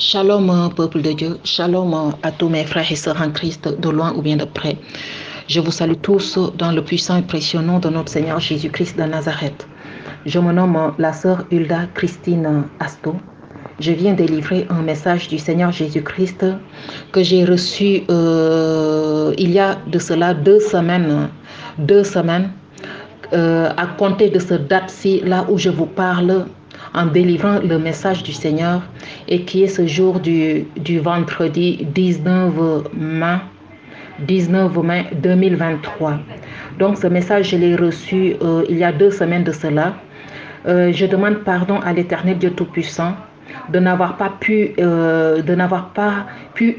Shalom, peuple de Dieu. Shalom à tous mes frères et sœurs en Christ, de loin ou bien de près. Je vous salue tous dans le puissant et précieux nom de notre Seigneur Jésus-Christ de Nazareth. Je me nomme la sœur Hulda Christine Asto. Je viens délivrer un message du Seigneur Jésus-Christ que j'ai reçu il y a de cela 2 semaines. 2 semaines. À compter de cette date-ci, là où je vous parle, en délivrant le message du Seigneur, et qui est ce jour du vendredi 19 mai 2023. Donc ce message, je l'ai reçu il y a 2 semaines de cela. Je demande pardon à l'Éternel Dieu Tout-Puissant de n'avoir pas pu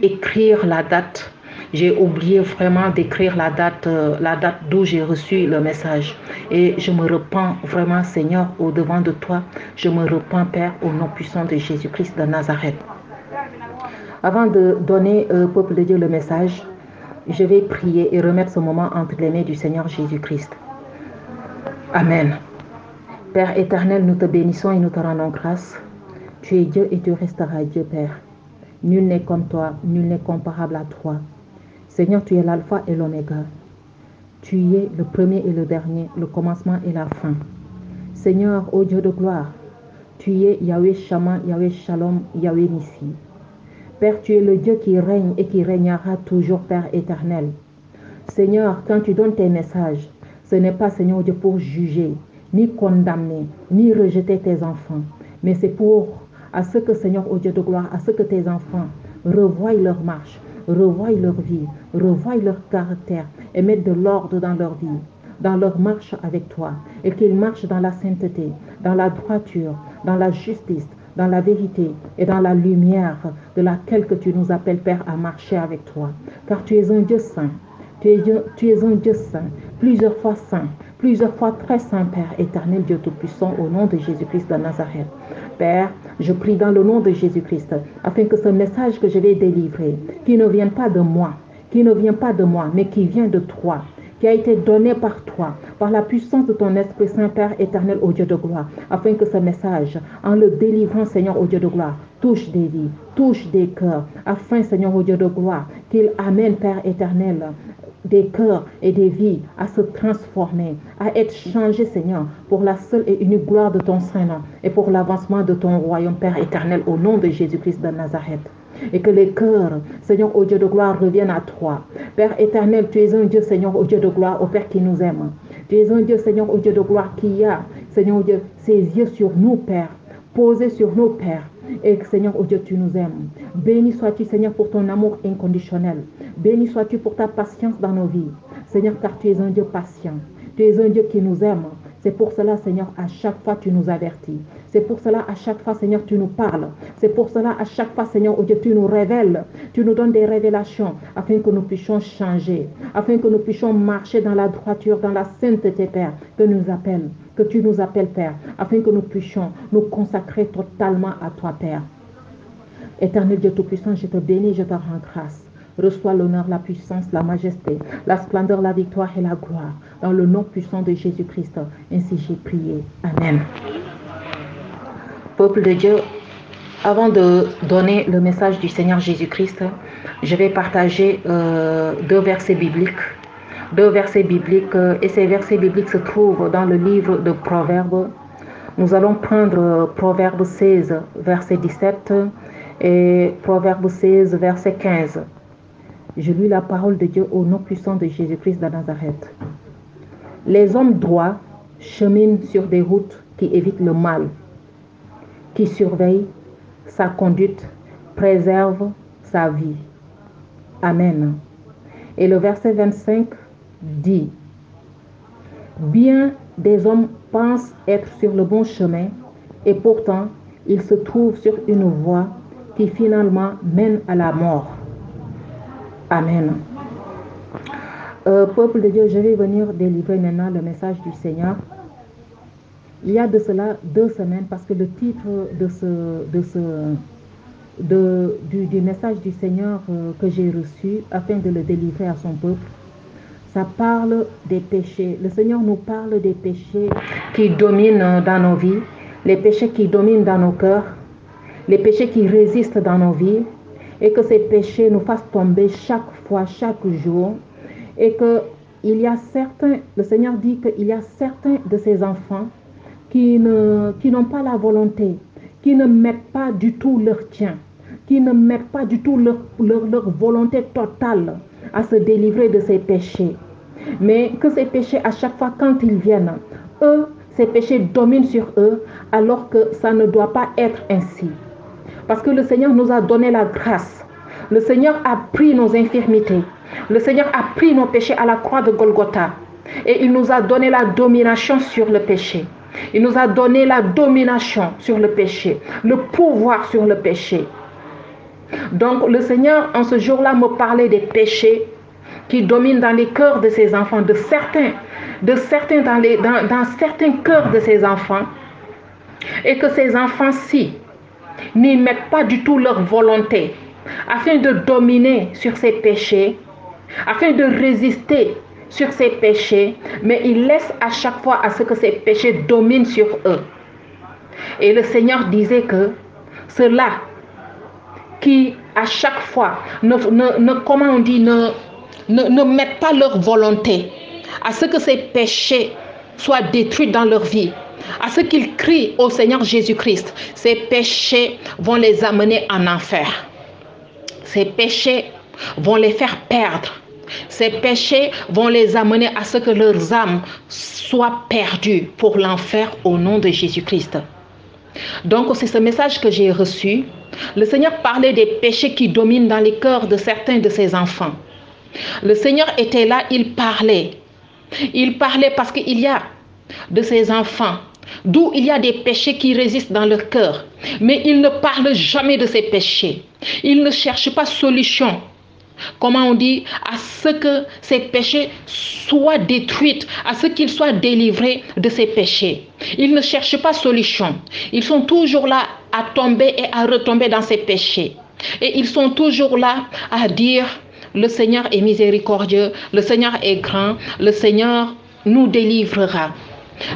écrire la date. J'ai oublié vraiment d'écrire la date d'où j'ai reçu le message. Et je me repens vraiment, Seigneur, au-devant de toi. Je me repens, Père, au nom puissant de Jésus-Christ de Nazareth. Avant de donner au peuple de Dieu le message, je vais prier et remettre ce moment entre les mains du Seigneur Jésus-Christ. Amen. Père éternel, nous te bénissons et nous te rendons grâce. Tu es Dieu et tu resteras Dieu, Père. Nul n'est comme toi, nul n'est comparable à toi. Seigneur, tu es l'alpha et l'oméga. Tu es le premier et le dernier, le commencement et la fin. Seigneur, ô Dieu de gloire, tu es Yahweh Shammah, Yahweh Shalom, Yahweh Nissi. Père, tu es le Dieu qui règne et qui régnera toujours, Père éternel. Seigneur, quand tu donnes tes messages, ce n'est pas, Seigneur Dieu, pour juger, ni condamner, ni rejeter tes enfants, mais c'est pour, à ce que, Seigneur, ô Dieu de gloire, à ce que tes enfants revoient leur marche, revoient leur vie, revoient leur caractère et mettent de l'ordre dans leur vie, dans leur marche avec toi, et qu'ils marchent dans la sainteté, dans la droiture, dans la justice, dans la vérité et dans la lumière de laquelle que tu nous appelles, Père, à marcher avec toi. Car tu es un Dieu saint. Tu es un Dieu saint, plusieurs fois saint, plusieurs fois très saint, Père éternel, Dieu Tout-Puissant, au nom de Jésus-Christ de Nazareth. Père, je prie dans le nom de Jésus-Christ, afin que ce message que je vais délivrer, qui ne vient pas de moi, mais qui vient de toi, qui a été donné par toi, par la puissance de ton Esprit Saint, Père éternel, au Dieu de gloire, afin que ce message, en le délivrant, Seigneur, au Dieu de gloire, touche des vies, touche des cœurs, afin, Seigneur, au Dieu de gloire, qu'il amène, Père éternel, des cœurs et des vies à se transformer, à être changés, Seigneur, pour la seule et unique gloire de ton Saint-Nom et pour l'avancement de ton royaume, Père éternel, au nom de Jésus-Christ de Nazareth. Et que les cœurs, Seigneur, au Dieu de gloire, reviennent à toi. Père éternel, tu es un Dieu, Seigneur, au Dieu de gloire, au Père qui nous aime. Tu es un Dieu, Seigneur, au Dieu de gloire, qui a, Seigneur, au Dieu, ses yeux sur nous, Père, posés sur nos pères. Et Seigneur, oh Dieu, tu nous aimes. Béni sois-tu, Seigneur, pour ton amour inconditionnel. Béni sois-tu pour ta patience dans nos vies. Seigneur, car tu es un Dieu patient. Tu es un Dieu qui nous aime. C'est pour cela, Seigneur, à chaque fois tu nous avertis. C'est pour cela, à chaque fois, Seigneur, tu nous parles. C'est pour cela, à chaque fois, Seigneur, oh Dieu, tu nous révèles. Tu nous donnes des révélations afin que nous puissions changer, afin que nous puissions marcher dans la droiture, dans la sainteté, Père, que tu nous appelles, Père, afin que nous puissions nous consacrer totalement à toi, Père. Éternel Dieu Tout-Puissant, je te bénis, je te rends grâce. Reçois l'honneur, la puissance, la majesté, la splendeur, la victoire et la gloire. Dans le nom puissant de Jésus-Christ, ainsi j'ai prié. Amen. Peuple de Dieu, avant de donner le message du Seigneur Jésus-Christ, je vais partager 2 versets bibliques. 2 versets bibliques, et ces versets bibliques se trouvent dans le livre de Proverbes. Nous allons prendre Proverbe 16, verset 17 et Proverbe 16, verset 15. Je lis la parole de Dieu au nom puissant de Jésus-Christ de Nazareth. Les hommes droits cheminent sur des routes qui évitent le mal, qui surveillent sa conduite, préservent sa vie. Amen. Et le verset 25 dit: bien des hommes pensent être sur le bon chemin et pourtant ils se trouvent sur une voie qui finalement mène à la mort. Amen. Peuple de Dieu, je vais venir délivrer maintenant le message du Seigneur. Il y a de cela 2 semaines, parce que le titre du message du Seigneur que j'ai reçu afin de le délivrer à son peuple, ça parle des péchés. Le Seigneur nous parle des péchés qui dominent dans nos vies, les péchés qui dominent dans nos cœurs, les péchés qui résistent dans nos vies, et que ces péchés nous fassent tomber chaque fois, chaque jour, et que il y a certains, le Seigneur dit qu'il y a certains de ses enfants qui n'ont pas la volonté, qui ne mettent pas du tout leur tien, qui ne mettent pas du tout leur volonté totale à se délivrer de ces péchés. Mais que ces péchés, à chaque fois quand ils viennent, eux, ces péchés dominent sur eux, alors que ça ne doit pas être ainsi. Parce que le Seigneur nous a donné la grâce. Le Seigneur a pris nos infirmités. Le Seigneur a pris nos péchés à la croix de Golgotha. Et il nous a donné la domination sur le péché. Il nous a donné la domination sur le péché, le pouvoir sur le péché. Donc le Seigneur, en ce jour-là, me parlait des péchés qui dominent dans les cœurs de ses enfants, de certains dans certains cœurs de ses enfants. Et que ces enfants-ci n'y mettent pas du tout leur volonté afin de dominer sur ces péchés, afin de résister sur ces péchés, mais ils laissent à chaque fois à ce que ces péchés dominent sur eux. Et le Seigneur disait que ceux-là qui à chaque fois ne mettent pas leur volonté à ce que ces péchés soient détruits dans leur vie, à ce qu'ils crient au Seigneur Jésus-Christ, ces péchés vont les amener en enfer. Ces péchés vont les faire perdre. Ces péchés vont les amener à ce que leurs âmes soient perdues pour l'enfer au nom de Jésus-Christ. Donc c'est ce message que j'ai reçu. Le Seigneur parlait des péchés qui dominent dans les cœurs de certains de ses enfants. Le Seigneur était là, il parlait. Il parlait parce qu'il y a de ses enfants d'où il y a des péchés qui résistent dans leur cœur. Mais il ne parle jamais de ces péchés. Il ne cherche pas solution. Comment on dit? À ce que ces péchés soient détruits, à ce qu'ils soient délivrés de ces péchés. Ils ne cherchent pas solution. Ils sont toujours là à tomber et à retomber dans ces péchés. Et ils sont toujours là à dire, le Seigneur est miséricordieux, le Seigneur est grand, le Seigneur nous délivrera.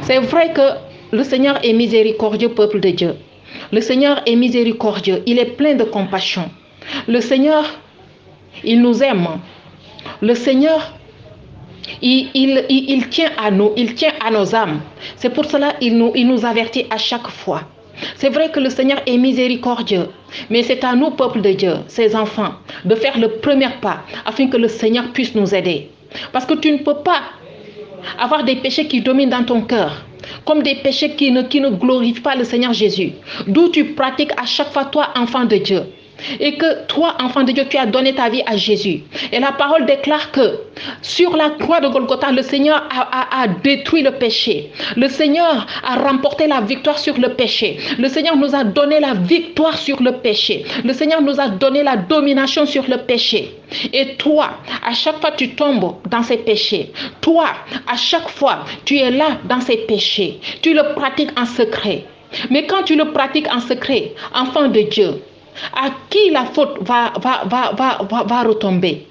C'est vrai que le Seigneur est miséricordieux, peuple de Dieu. Le Seigneur est miséricordieux, il est plein de compassion. Le Seigneur, il nous aime. Le Seigneur, il tient à nous, il tient à nos âmes. C'est pour cela qu'il nous avertit à chaque fois. C'est vrai que le Seigneur est miséricordieux, mais c'est à nous, peuple de Dieu, ses enfants, de faire le premier pas afin que le Seigneur puisse nous aider. Parce que tu ne peux pas avoir des péchés qui dominent dans ton cœur, comme des péchés qui ne glorifient pas le Seigneur Jésus, d'où tu pratiques à chaque fois, toi, enfant de Dieu. Et que toi, enfant de Dieu, tu as donné ta vie à Jésus. Et la parole déclare que sur la croix de Golgotha, le Seigneur a détruit le péché. Le Seigneur a remporté la victoire sur le péché. Le Seigneur nous a donné la victoire sur le péché. Le Seigneur nous a donné la domination sur le péché. Et toi, à chaque fois tu tombes dans ces péchés. Toi, à chaque fois, tu es là dans ces péchés. Tu le pratiques en secret. Mais quand tu le pratiques en secret, enfant de Dieu, à qui la faute va retomber?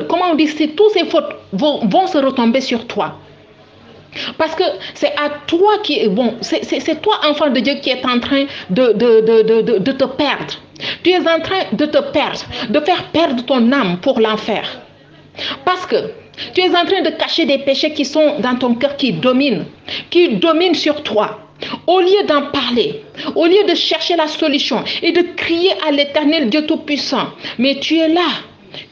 Comment on dit, tous ces fautes vont se retomber sur toi. Parce que c'est à toi qui est bon, c'est toi, enfant de Dieu, qui est en train de te perdre. Tu es en train de te perdre, de faire perdre ton âme pour l'enfer. Parce que tu es en train de cacher des péchés qui sont dans ton cœur, qui dominent sur toi. Au lieu d'en parler, au lieu de chercher la solution et de crier à l'Éternel Dieu Tout-Puissant, mais tu es là,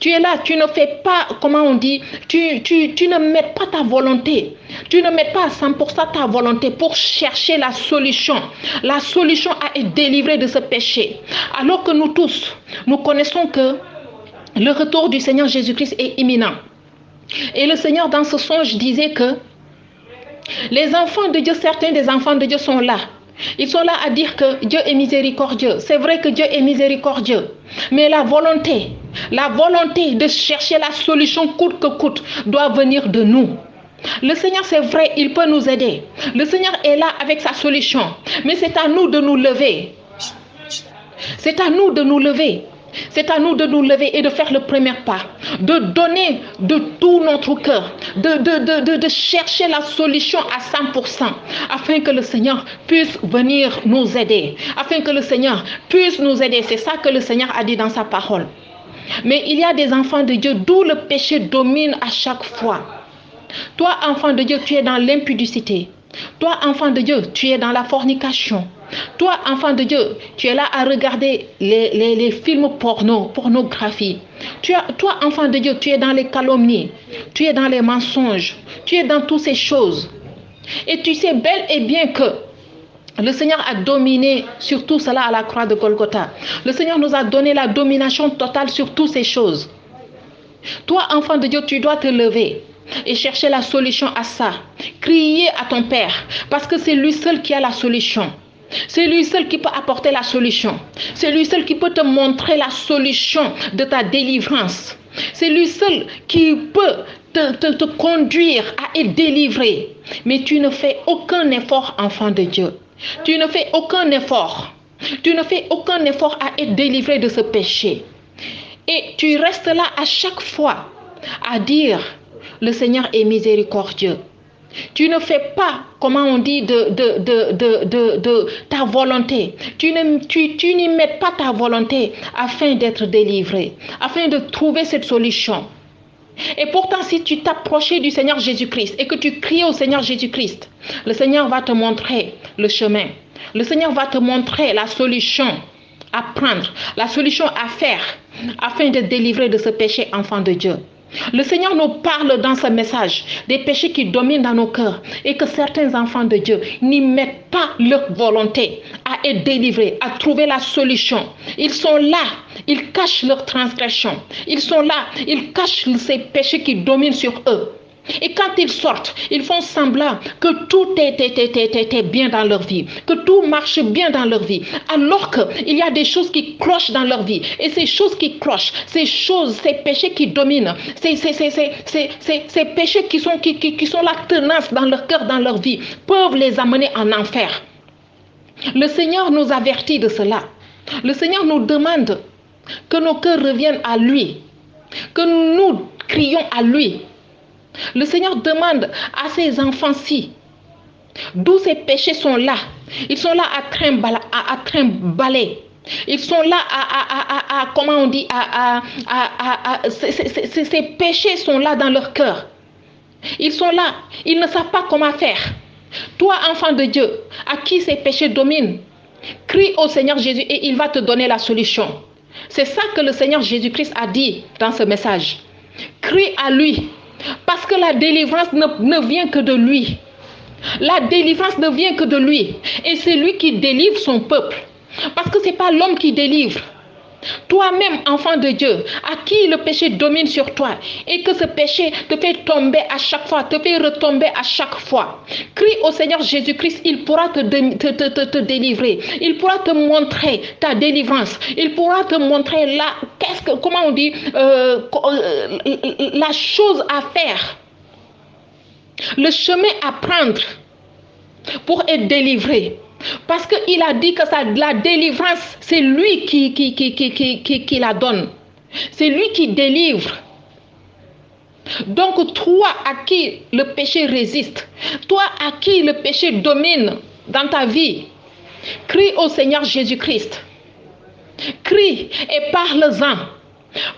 tu ne fais pas, comment on dit, tu ne mets pas ta volonté, tu ne mets pas à 100% ta volonté pour chercher la solution à être délivré de ce péché. Alors que nous tous, nous connaissons que le retour du Seigneur Jésus-Christ est imminent. Et le Seigneur dans ce songe disait que les enfants de Dieu, certains des enfants de Dieu sont là. Ils sont là à dire que Dieu est miséricordieux. C'est vrai que Dieu est miséricordieux. Mais la volonté de chercher la solution coûte que coûte doit venir de nous. Le Seigneur, c'est vrai, il peut nous aider. Le Seigneur est là avec sa solution. Mais c'est à nous de nous lever. C'est à nous de nous lever. C'est à nous de nous lever et de faire le premier pas, de donner de tout notre cœur, de chercher la solution à 100%, afin que le Seigneur puisse venir nous aider, afin que le Seigneur puisse nous aider. C'est ça que le Seigneur a dit dans sa parole. Mais il y a des enfants de Dieu d'où le péché domine à chaque fois. Toi, enfant de Dieu, tu es dans l'impudicité. Toi, enfant de Dieu, tu es dans la fornication. Toi, enfant de Dieu, tu es là à regarder les films pornographie. Toi, enfant de Dieu, tu es dans les calomnies. Tu es dans les mensonges. Tu es dans toutes ces choses. Et tu sais bel et bien que le Seigneur a dominé sur tout cela à la croix de Golgotha. Le Seigneur nous a donné la domination totale sur toutes ces choses. Toi, enfant de Dieu, tu dois te lever et chercher la solution à ça. Crier à ton Père, parce que c'est lui seul qui a la solution. C'est lui seul qui peut apporter la solution. C'est lui seul qui peut te montrer la solution de ta délivrance. C'est lui seul qui peut te conduire à être délivré. Mais tu ne fais aucun effort, enfant de Dieu. Tu ne fais aucun effort. Tu ne fais aucun effort à être délivré de ce péché. Et tu restes là à chaque fois à dire, le Seigneur est miséricordieux. Tu ne fais pas, comment on dit, de ta volonté. Tu n'y mets pas ta volonté afin d'être délivré, afin de trouver cette solution. Et pourtant, si tu t'approchais du Seigneur Jésus-Christ et que tu cries au Seigneur Jésus-Christ, le Seigneur va te montrer le chemin. Le Seigneur va te montrer la solution à prendre, la solution à faire, afin de délivrer de ce péché, enfant de Dieu. Le Seigneur nous parle dans ce message des péchés qui dominent dans nos cœurs et que certains enfants de Dieu n'y mettent pas leur volonté à être délivrés, à trouver la solution. Ils sont là, ils cachent leurs transgressions. Ils sont là, ils cachent ces péchés qui dominent sur eux. Et quand ils sortent, ils font semblant que tout est bien dans leur vie, que tout marche bien dans leur vie, alors qu'il y a des choses qui clochent dans leur vie. Et ces choses qui clochent, ces péchés qui dominent, ces péchés qui sont la tenace dans leur cœur, dans leur vie, peuvent les amener en enfer. Le Seigneur nous avertit de cela. Le Seigneur nous demande que nos cœurs reviennent à lui, que nous crions à lui. Le Seigneur demande à ces enfants-ci, d'où ces péchés sont là. Ils sont là à trimballer. Ils sont là comment on dit, ces péchés sont là dans leur cœur. Ils sont là, ils ne savent pas comment faire. Toi, enfant de Dieu, à qui ces péchés dominent, crie au Seigneur Jésus et il va te donner la solution. C'est ça que le Seigneur Jésus-Christ a dit dans ce message. Crie à lui. Parce que la délivrance ne vient que de lui. La délivrance ne vient que de lui. Et c'est lui qui délivre son peuple. Parce que ce n'est pas l'homme qui délivre. Toi-même, enfant de Dieu, à qui le péché domine sur toi et que ce péché te fait tomber à chaque fois, te fait retomber à chaque fois. Crie au Seigneur Jésus-Christ, il pourra te délivrer. Il pourra te montrer ta délivrance. Il pourra te montrer comment on dit, la chose à faire. Le chemin à prendre pour être délivré. Parce qu'il a dit que la délivrance, c'est lui qui la donne. C'est lui qui délivre. Donc toi à qui le péché résiste, toi à qui le péché domine dans ta vie, crie au Seigneur Jésus-Christ. Crie et parle-en.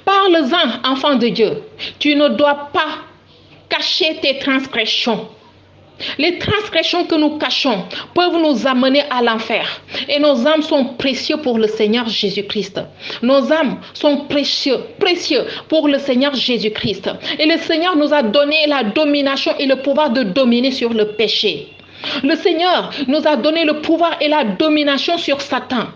Parle-en, enfant de Dieu. Tu ne dois pas cacher tes transgressions. Les transgressions que nous cachons peuvent nous amener à l'enfer. Et nos âmes sont précieuses pour le Seigneur Jésus-Christ. Nos âmes sont précieuses pour le Seigneur Jésus-Christ. Et le Seigneur nous a donné la domination et le pouvoir de dominer sur le péché. Le Seigneur nous a donné le pouvoir et la domination sur Satan.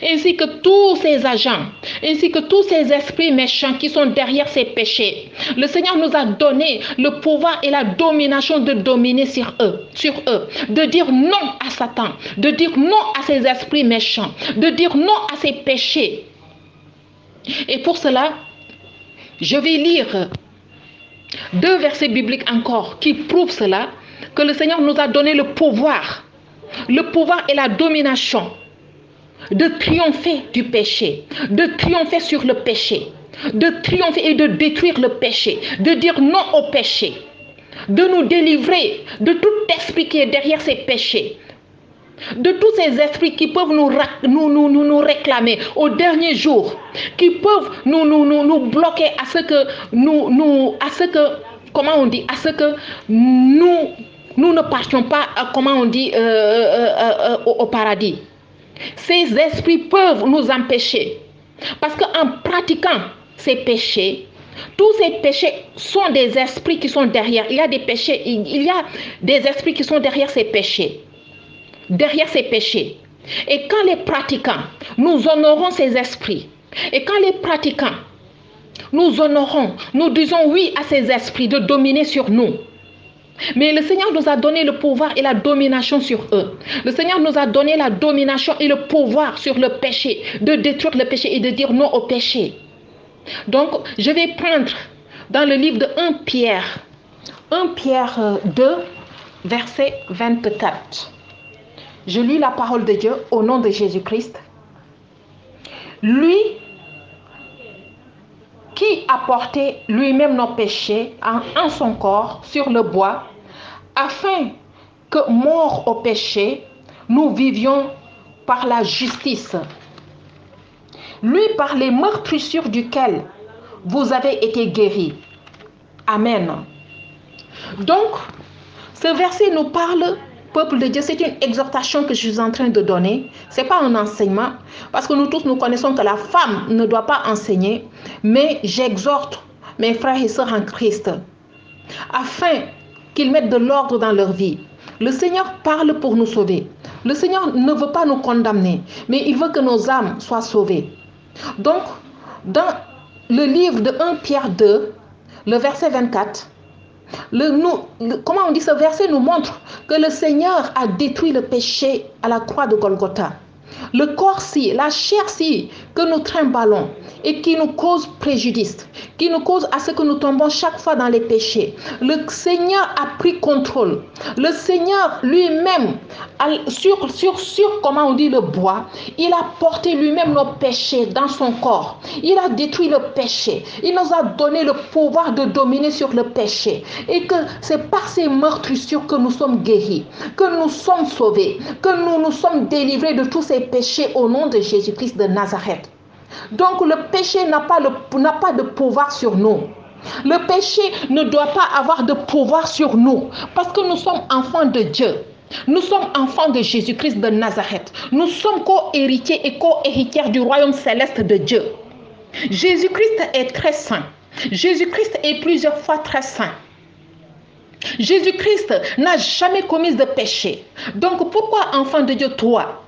Ainsi que tous ces agents, ainsi que tous ces esprits méchants qui sont derrière ces péchés. Le Seigneur nous a donné le pouvoir et la domination de dominer sur eux, de dire non à Satan, de dire non à ces esprits méchants, de dire non à ces péchés. Et pour cela, je vais lire 2 versets bibliques encore qui prouvent cela, que le Seigneur nous a donné le pouvoir et la domination de triompher du péché, de triompher sur le péché, de triompher et de détruire le péché, de dire non au péché. de nous délivrer de tout esprit qui est derrière ces péchés, de tous ces esprits qui peuvent nous réclamer au dernier jour, qui peuvent nous bloquer à ce que, comment on dit, à ce que nous ne partions pas, comment on dit, au paradis. Ces esprits peuvent nous empêcher, parce qu'en pratiquant ces péchés, tous ces péchés sont des esprits qui sont derrière. Il y a des péchés, il y a des esprits qui sont derrière ces péchés. Derrière ces péchés. Et quand les pratiquants, nous honorons ces esprits. Et quand les pratiquants, nous honorons, nous disons oui à ces esprits de dominer sur nous. Mais le Seigneur nous a donné le pouvoir et la domination sur eux. Le Seigneur nous a donné la domination et le pouvoir sur le péché, de détruire le péché et de dire non au péché. Donc, je vais prendre dans le livre de 1 Pierre 2, verset 24. Je lis la parole de Dieu au nom de Jésus-Christ. Lui qui a porté lui-même nos péchés en son corps sur le bois, afin que, morts au péché, nous vivions par la justice. Lui par les meurtrissures duquel vous avez été guéris. Amen. Donc, ce verset nous parle, peuple de Dieu, c'est une exhortation que je suis en train de donner. Ce n'est pas un enseignement, parce que nous tous, nous connaissons que la femme ne doit pas enseigner, mais j'exhorte mes frères et sœurs en Christ, afin qu'ils mettent de l'ordre dans leur vie. Le Seigneur parle pour nous sauver. Le Seigneur ne veut pas nous condamner, mais il veut que nos âmes soient sauvées. Donc, dans le livre de 1 Pierre 2, le verset 24, comment on dit, ce verset nous montre que le Seigneur a détruit le péché à la croix de Golgotha. Le corps-ci, la chair-ci que nous trimballons et qui nous cause préjudice, qui nous cause à ce que nous tombons chaque fois dans les péchés. Le Seigneur a pris contrôle. Le Seigneur lui-même, sur comment on dit le bois, il a porté lui-même nos péchés dans son corps. Il a détruit le péché. Il nous a donné le pouvoir de dominer sur le péché. Et que c'est par ces meurtrissures que nous sommes guéris, que nous sommes sauvés, que nous nous sommes délivrés de tous ces péchés au nom de Jésus-Christ de Nazareth. Donc le péché n'a pas de pouvoir sur nous. Le péché ne doit pas avoir de pouvoir sur nous parce que nous sommes enfants de Dieu. Nous sommes enfants de Jésus-Christ de Nazareth. Nous sommes co-héritiers et co-héritières du royaume céleste de Dieu. Jésus-Christ est très saint. Jésus-Christ est plusieurs fois très saint. Jésus-Christ n'a jamais commis de péché. Donc pourquoi, enfant de Dieu, toi,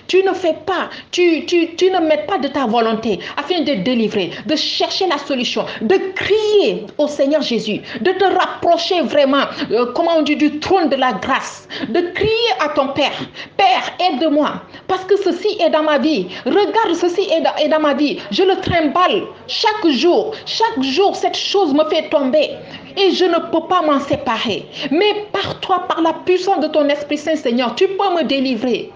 tu ne fais pas, tu ne mets pas de ta volonté afin de délivrer, de chercher la solution, de crier au Seigneur Jésus, de te rapprocher vraiment, comment on dit, du trône de la grâce, de crier à ton Père, Père, aide-moi, parce que ceci est dans ma vie, regarde, ceci est dans ma vie, je le trimballe chaque jour, cette chose me fait tomber. Et je ne peux pas m'en séparer. Mais par toi, par la puissance de ton Esprit Saint, Seigneur, tu peux me délivrer.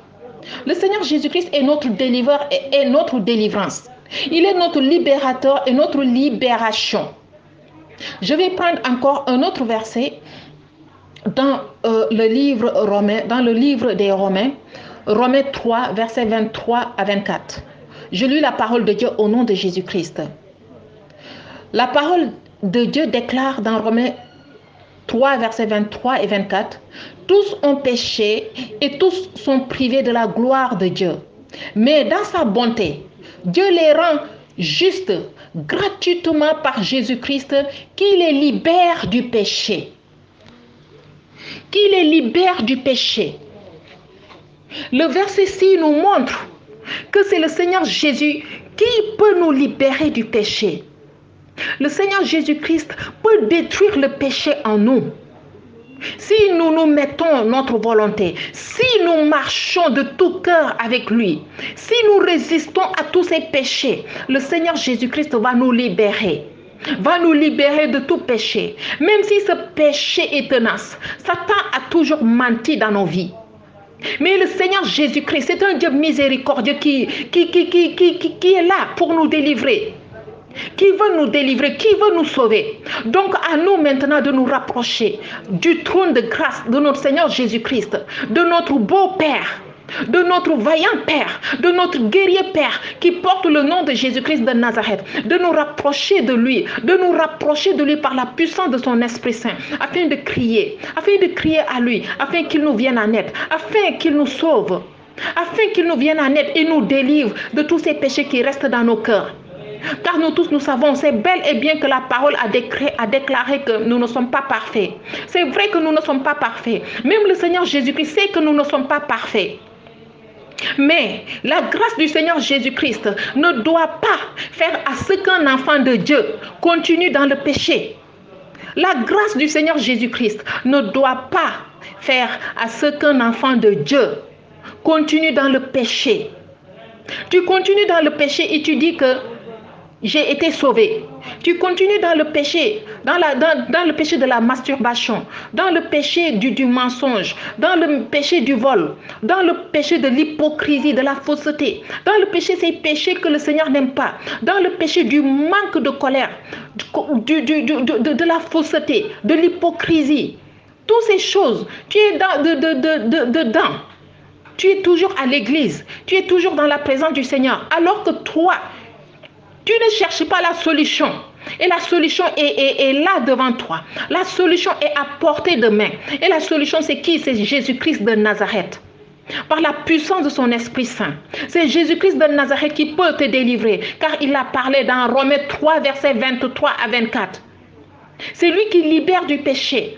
Le Seigneur Jésus-Christ est notre délivreur et notre délivrance. Il est notre libérateur et notre libération. Je vais prendre encore un autre verset dans le livre des Romains, Romains 3, versets 23 à 24. Je lis la parole de Dieu au nom de Jésus-Christ. La parole de Dieu déclare dans Romains 3, versets 23 et 24, « Tous ont péché et tous sont privés de la gloire de Dieu. Mais dans sa bonté, Dieu les rend justes gratuitement par Jésus-Christ qui les libère du péché. » Qui les libère du péché. Le verset-ci nous montre que c'est le Seigneur Jésus qui peut nous libérer du péché. Le Seigneur Jésus-Christ peut détruire le péché en nous. Si nous nous mettons notre volonté, si nous marchons de tout cœur avec lui, si nous résistons à tous ces péchés, le Seigneur Jésus-Christ va nous libérer. Va nous libérer de tout péché. Même si ce péché est tenace, Satan a toujours menti dans nos vies. Mais le Seigneur Jésus-Christ, c'est un Dieu miséricordieux qui est là pour nous délivrer. qui veut nous délivrer, qui veut nous sauver. Donc à nous maintenant de nous rapprocher du trône de grâce de notre Seigneur Jésus-Christ, de notre beau Père, de notre vaillant Père, de notre guerrier Père qui porte le nom de Jésus-Christ de Nazareth, de nous rapprocher de lui par la puissance de son Esprit Saint, afin de crier à lui, afin qu'il nous vienne en aide, afin qu'il nous sauve, afin qu'il nous vienne en aide et nous délivre de tous ces péchés qui restent dans nos cœurs. Car nous tous, nous savons, c'est bel et bien que la parole a déclaré que nous ne sommes pas parfaits. C'est vrai que nous ne sommes pas parfaits. Même le Seigneur Jésus-Christ sait que nous ne sommes pas parfaits. Mais la grâce du Seigneur Jésus-Christ ne doit pas faire à ce qu'un enfant de Dieu continue dans le péché. La grâce du Seigneur Jésus-Christ ne doit pas faire à ce qu'un enfant de Dieu continue dans le péché. Tu continues dans le péché et tu dis que j'ai été sauvé. Tu continues dans le péché, dans le péché de la masturbation, dans le péché du mensonge, dans le péché du vol, dans le péché de l'hypocrisie, de la fausseté, dans le péché, ces péchés que le Seigneur n'aime pas, dans le péché du manque de colère, de la fausseté, de l'hypocrisie. Toutes ces choses, tu es dedans. Tu es toujours à l'église, tu es toujours dans la présence du Seigneur, alors que toi, tu ne cherches pas la solution. Et la solution est là devant toi. La solution est à portée de main. Et la solution, c'est qui? C'est Jésus-Christ de Nazareth. Par la puissance de son Esprit Saint. C'est Jésus-Christ de Nazareth qui peut te délivrer. Car il a parlé dans Romains 3, versets 23 à 24. C'est lui qui libère du péché.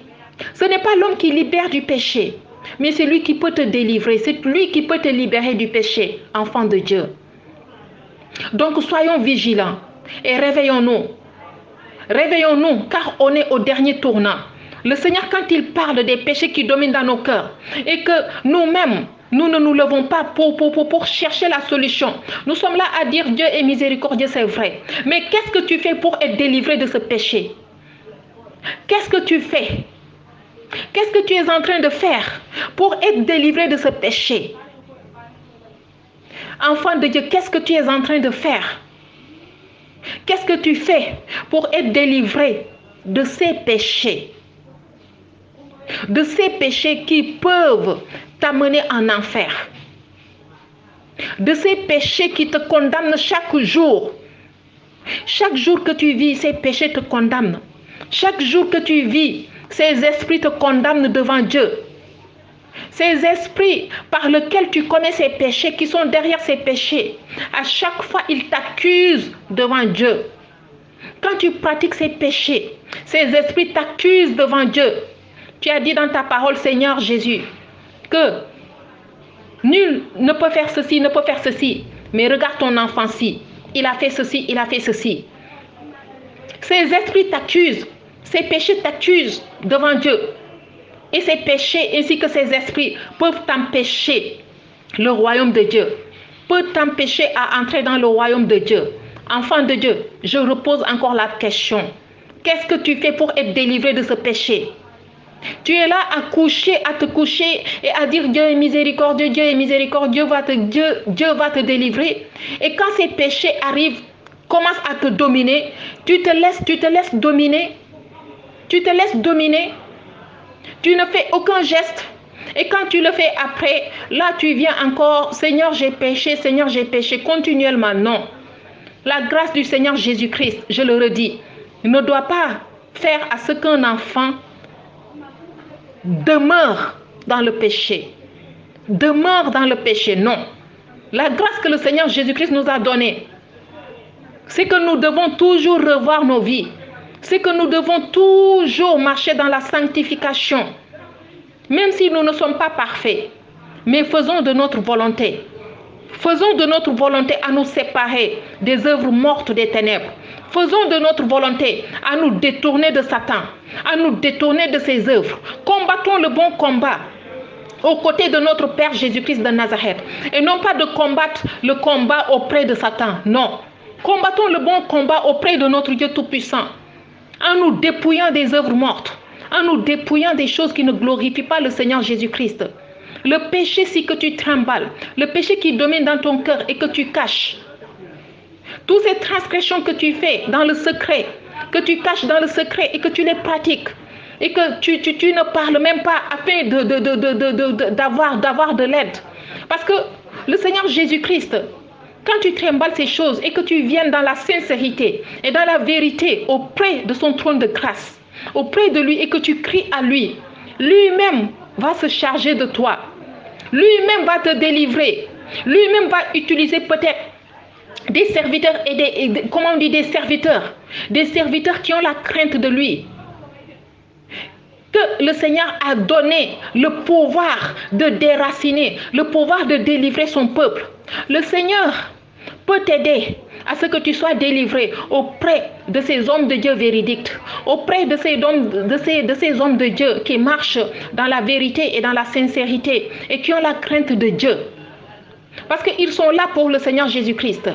Ce n'est pas l'homme qui libère du péché. Mais c'est lui qui peut te délivrer. C'est lui qui peut te libérer du péché, enfant de Dieu. Donc soyons vigilants et réveillons-nous. Réveillons-nous car on est au dernier tournant. Le Seigneur, quand il parle des péchés qui dominent dans nos cœurs et que nous-mêmes, nous ne nous levons pas pour chercher la solution. Nous sommes là à dire Dieu est miséricordieux, c'est vrai. Mais qu'est-ce que tu fais pour être délivré de ce péché? Qu'est-ce que tu fais? Qu'est-ce que tu es en train de faire pour être délivré de ce péché? Enfant de Dieu, qu'est-ce que tu es en train de faire? Qu'est-ce que tu fais pour être délivré de ces péchés? De ces péchés qui peuvent t'amener en enfer. De ces péchés qui te condamnent chaque jour. Chaque jour que tu vis, ces péchés te condamnent. Chaque jour que tu vis, ces esprits te condamnent devant Dieu. Ces esprits par lesquels tu connais ces péchés, qui sont derrière ces péchés, à chaque fois, ils t'accusent devant Dieu. Quand tu pratiques ces péchés, ces esprits t'accusent devant Dieu. Tu as dit dans ta parole, Seigneur Jésus, que nul ne peut faire ceci, ne peut faire ceci. Mais regarde ton enfant-ci, il a fait ceci, il a fait ceci. Ces esprits t'accusent, ces péchés t'accusent devant Dieu. Et ces péchés ainsi que ces esprits peuvent t'empêcher le royaume de Dieu, peuvent t'empêcher à entrer dans le royaume de Dieu. Enfant de Dieu, je repose encore la question. Qu'est-ce que tu fais pour être délivré de ce péché? Tu es là à te coucher et à dire Dieu est miséricordieux, Dieu est miséricordieux, Dieu va te délivrer. Et quand ces péchés arrivent, commencent à te dominer, tu te laisses dominer. Tu te laisses dominer. Tu ne fais aucun geste. Et quand tu le fais après, là tu viens encore, Seigneur j'ai péché continuellement. Non. La grâce du Seigneur Jésus-Christ, je le redis, ne doit pas faire à ce qu'un enfant demeure dans le péché. Demeure dans le péché, non. La grâce que le Seigneur Jésus-Christ nous a donnée, c'est que nous devons toujours revoir nos vies. C'est que nous devons toujours marcher dans la sanctification. Même si nous ne sommes pas parfaits. Mais faisons de notre volonté. Faisons de notre volonté à nous séparer des œuvres mortes des ténèbres. Faisons de notre volonté à nous détourner de Satan, à nous détourner de ses œuvres. Combattons le bon combat aux côtés de notre Père Jésus-Christ de Nazareth. Et non pas de combattre le combat auprès de Satan. Non. Combattons le bon combat auprès de notre Dieu Tout-Puissant. En nous dépouillant des œuvres mortes. En nous dépouillant des choses qui ne glorifient pas le Seigneur Jésus-Christ. Le péché, si que tu trembles, le péché qui domine dans ton cœur et que tu caches. Toutes ces transgressions que tu fais dans le secret, que tu caches dans le secret et que tu les pratiques, et que tu ne parles même pas afin d'avoir de l'aide. Parce que le Seigneur Jésus-Christ, quand tu trimbales ces choses et que tu viennes dans la sincérité et dans la vérité auprès de son trône de grâce, auprès de lui et que tu cries à lui, lui-même va se charger de toi. Lui-même va te délivrer. Lui-même va utiliser peut-être des serviteurs des serviteurs qui ont la crainte de lui. Que le Seigneur a donné le pouvoir de déraciner, le pouvoir de délivrer son peuple. Le Seigneur peut t'aider à ce que tu sois délivré auprès de ces hommes de Dieu véridiques, auprès de ces hommes de Dieu qui marchent dans la vérité et dans la sincérité et qui ont la crainte de Dieu. Parce qu'ils sont là pour le Seigneur Jésus-Christ.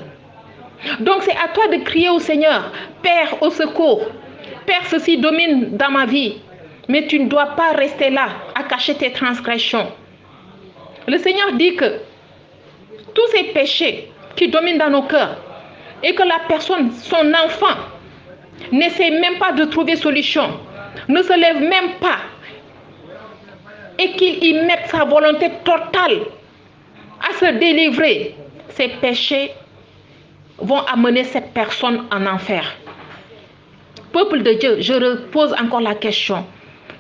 Donc c'est à toi de crier au Seigneur, Père, au secours. Père, ceci domine dans ma vie. Mais tu ne dois pas rester là à cacher tes transgressions. Le Seigneur dit que tous ces péchés qui dominent dans nos cœurs et que la personne, son enfant, n'essaie même pas de trouver solution, ne se lève même pas et qu'il y mette sa volonté totale à se délivrer, ces péchés vont amener cette personne en enfer. Peuple de Dieu, je repose encore la question.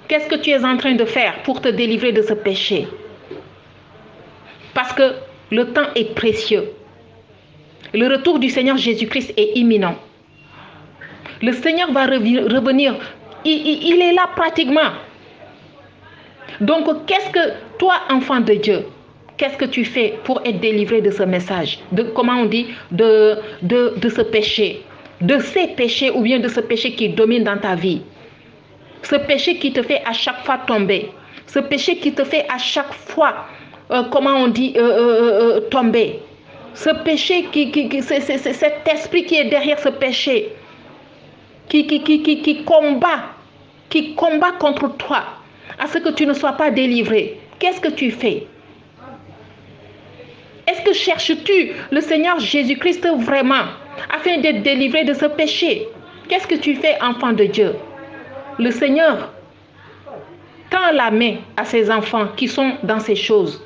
Qu'est-ce que tu es en train de faire pour te délivrer de ce péché? Parce que le temps est précieux. Le retour du Seigneur Jésus-Christ est imminent. Le Seigneur va revenir. Il est là pratiquement. Donc, qu'est-ce que toi, enfant de Dieu, qu'est-ce que tu fais pour être délivré de ce message? Comment on dit? De ce péché. De ces péchés ou bien de ce péché qui domine dans ta vie. Ce péché qui te fait à chaque fois tomber. Ce péché qui te fait à chaque fois, tomber. Ce péché, c'est cet esprit qui est derrière ce péché. Qui combat contre toi. À ce que tu ne sois pas délivré. Qu'est-ce que tu fais? Est-ce que cherches-tu le Seigneur Jésus-Christ vraiment afin d'être délivré de ce péché? Qu'est-ce que tu fais, enfant de Dieu? Le Seigneur tend la main à ses enfants qui sont dans ces choses.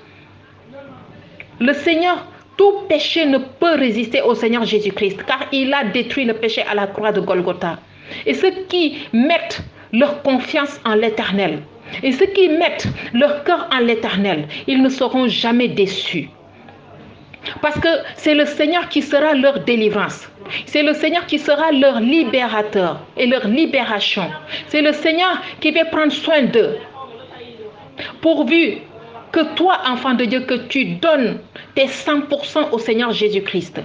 Le Seigneur, tout péché ne peut résister au Seigneur Jésus-Christ, car il a détruit le péché à la croix de Golgotha. Et ceux qui mettent leur confiance en l'Éternel, et ceux qui mettent leur cœur en l'Éternel, ils ne seront jamais déçus. Parce que c'est le Seigneur qui sera leur délivrance. C'est le Seigneur qui sera leur libérateur et leur libération. C'est le Seigneur qui va prendre soin d'eux. Pourvu que toi, enfant de Dieu, que tu donnes tes 100% au Seigneur Jésus-Christ.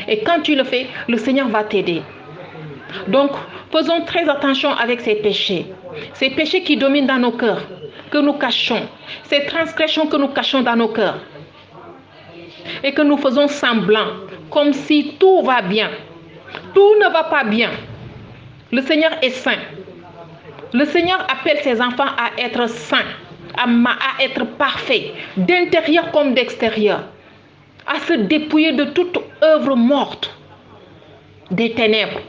Et quand tu le fais, le Seigneur va t'aider. Donc, faisons très attention avec ces péchés. Ces péchés qui dominent dans nos cœurs, que nous cachons. Ces transgressions que nous cachons dans nos cœurs. Et que nous faisons semblant, comme si tout va bien. Tout ne va pas bien. Le Seigneur est saint. Le Seigneur appelle ses enfants à être saints, à être parfaits, d'intérieur comme d'extérieur, à se dépouiller de toute œuvre morte des ténèbres.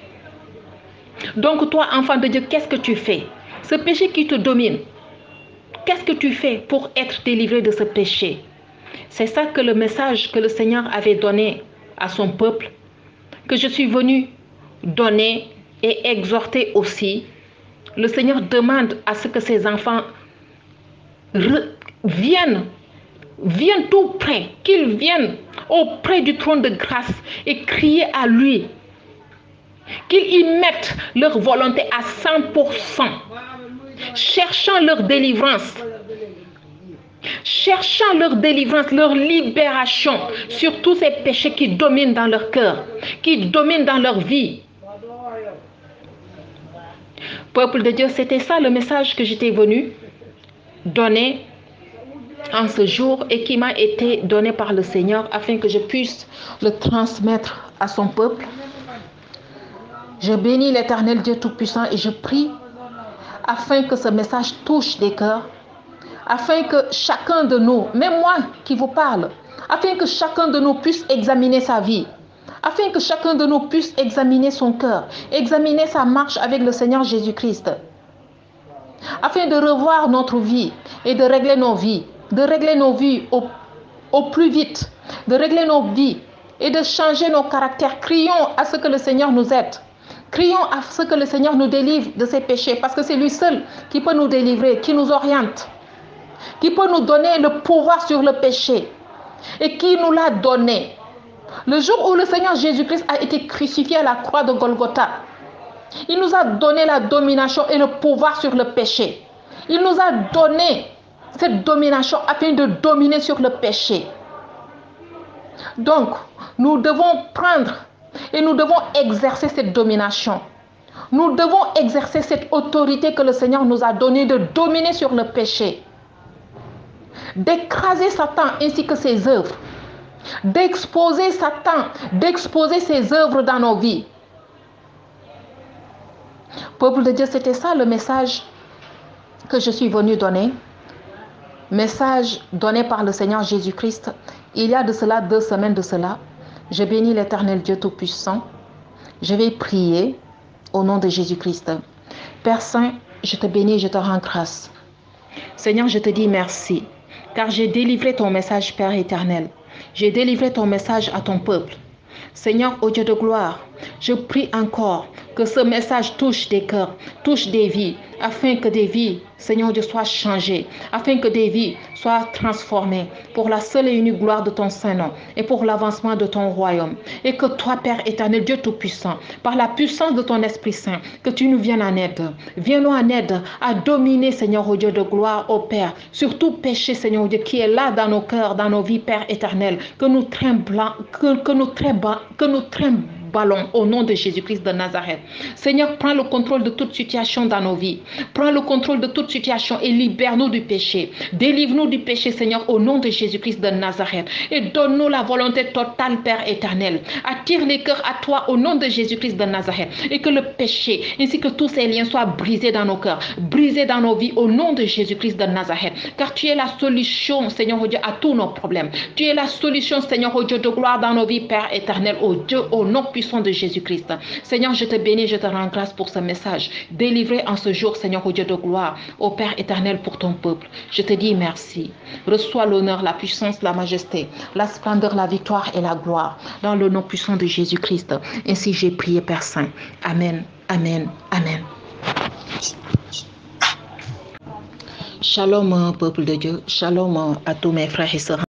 Donc toi, enfant de Dieu, qu'est-ce que tu fais? Ce péché qui te domine, qu'est-ce que tu fais pour être délivré de ce péché? C'est ça que le message que le Seigneur avait donné à son peuple, que je suis venu donner et exhorter aussi. Le Seigneur demande à ce que ses enfants viennent tout près, qu'ils viennent auprès du trône de grâce et crier à lui, qu'ils y mettent leur volonté à 100%, cherchant leur délivrance. Cherchant leur délivrance, leur libération sur tous ces péchés qui dominent dans leur cœur, qui dominent dans leur vie. Peuple de Dieu, c'était ça le message que j'étais venu donner en ce jour et qui m'a été donné par le Seigneur afin que je puisse le transmettre à son peuple. Je bénis l'Éternel Dieu Tout-Puissant et je prie afin que ce message touche des cœurs, afin que chacun de nous, même moi qui vous parle, afin que chacun de nous puisse examiner sa vie, afin que chacun de nous puisse examiner son cœur, examiner sa marche avec le Seigneur Jésus-Christ, afin de revoir notre vie et de régler nos vies, au plus vite, de régler nos vies et de changer nos caractères. Crions à ce que le Seigneur nous aide. Crions à ce que le Seigneur nous délivre de ses péchés, parce que c'est lui seul qui peut nous délivrer, qui nous oriente, qui peut nous donner le pouvoir sur le péché et qui nous l'a donné. Le jour où le Seigneur Jésus-Christ a été crucifié à la croix de Golgotha, il nous a donné la domination et le pouvoir sur le péché. Il nous a donné cette domination afin de dominer sur le péché. Donc, nous devons prendre et nous devons exercer cette domination. Nous devons exercer cette autorité que le Seigneur nous a donnée de dominer sur le péché, d'écraser Satan ainsi que ses œuvres, d'exposer Satan, d'exposer ses œuvres dans nos vies. Peuple de Dieu, c'était ça le message que je suis venu donner. Message donné par le Seigneur Jésus-Christ il y a de cela 2 semaines de cela. Je bénis l'Éternel Dieu Tout-Puissant. Je vais prier au nom de Jésus-Christ. Père Saint, je te bénis et je te rends grâce. Seigneur, je te dis merci, car j'ai délivré ton message, Père éternel. J'ai délivré ton message à ton peuple. Seigneur, ô Dieu de gloire, je prie encore que ce message touche des cœurs, touche des vies, afin que des vies, Seigneur Dieu, soient changées, afin que des vies soient transformées pour la seule et unique gloire de ton Saint-Nom et pour l'avancement de ton royaume. Et que toi, Père éternel, Dieu Tout-Puissant, par la puissance de ton Esprit Saint, que tu nous viennes en aide. Viens-nous en aide à dominer, Seigneur, ô Dieu de gloire, ô Père, sur tout péché, Seigneur Dieu, qui est là dans nos cœurs, dans nos vies, Père éternel, que nous tremblons, que nous tremblons au nom de Jésus-Christ de Nazareth. Seigneur, prends le contrôle de toute situation dans nos vies. Prends le contrôle de toute situation et libère-nous du péché. Délivre-nous du péché, Seigneur, au nom de Jésus-Christ de Nazareth. Et donne-nous la volonté totale, Père éternel. Attire les cœurs à toi au nom de Jésus-Christ de Nazareth. Et que le péché, ainsi que tous ces liens, soient brisés dans nos cœurs, brisés dans nos vies au nom de Jésus-Christ de Nazareth. Car tu es la solution, Seigneur, au Dieu, à tous nos problèmes. Tu es la solution, Seigneur, au Dieu de gloire dans nos vies, Père éternel, au Dieu, au nom puissant de Jésus-Christ. Seigneur, je te bénis, je te rends grâce pour ce message délivré en ce jour, Seigneur, au Dieu de gloire, au Père éternel, pour ton peuple. Je te dis merci. Reçois l'honneur, la puissance, la majesté, la splendeur, la victoire et la gloire dans le nom puissant de Jésus-Christ. Ainsi j'ai prié, Père Saint. Amen, amen, amen. Shalom, peuple de Dieu. Shalom à tous mes frères et sœurs.